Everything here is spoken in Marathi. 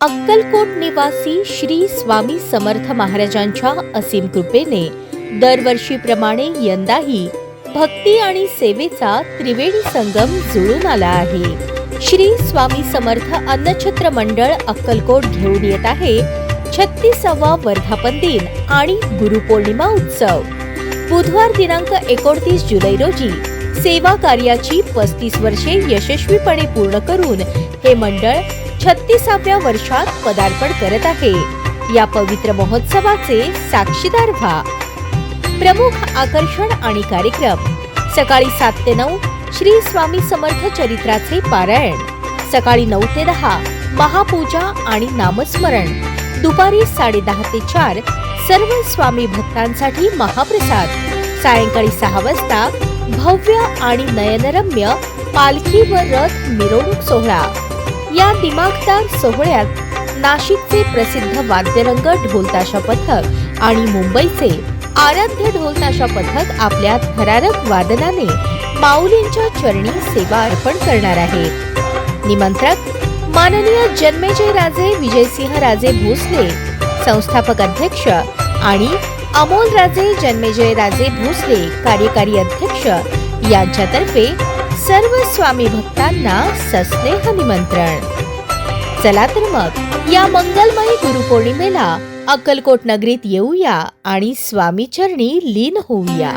अक्कलकोट निवासी श्री स्वामी समर्थ महाराजांच्या असीम कृपेने दरवर्षीप्रमाणे यंदाही भक्ती आणि सेवेचा त्रिवेणी संगम जुळून आला आहे। श्री स्वामी समर्थ अन्नछत्र मंडळ अक्कलकोट घेऊन येत आहे 36वा वर्धापन दिन आणि गुरुपौर्णिमा उत्सव। बुधवार दिनांक 29 जुलै रोजी सेवा कार्याची 35 वर्षे यशस्वीपणे पूर्ण करून हे मंडळ 36व्या वर्षात पदार्पण करत आहे। या पवित्र महोत्सवाचे साक्षीदार व्हा। प्रमुख आकर्षण आणि कार्यक्रम सकाळी 7 ते 9 श्री स्वामी समर्थ चरित्राचे पारायण, सकाळी 9 ते 10 महापूजा आणि नामस्मरण, दुपारी 10:30 ते 4 सर्व स्वामी भक्तांसाठी महाप्रसाद, सायंकाळी 6 वाजता भव्य आणि नयनरम्य पालखी व रथ मिरवणूक सोहळा। या दिमाखदार सोहळ्यात नाशिकचे प्रसिद्ध वाद्यरंग ढोलताशा पथक आणि मुंबईचे आराध्य ढोलताशा पथक आपल्या थरारक वादनाने माऊलींच्या चरणी सेवा अर्पण करणार आहेत। निमंत्रक माननीय जन्मेजय राजे विजयसिंह राजे भोसले, संस्थापक अध्यक्ष, आणि अमोल राजे जन्मेजय राजे भोसले, कार्यकारी अध्यक्ष यांच्यातर्फे सर्व स्वामी भक्तांना सस्नेह निमंत्रण। चला तर मग या मंगलमयी गुरुपौर्णिमेला अक्कलकोट नगरीत येऊया आणि स्वामी चरणी लीन होऊया।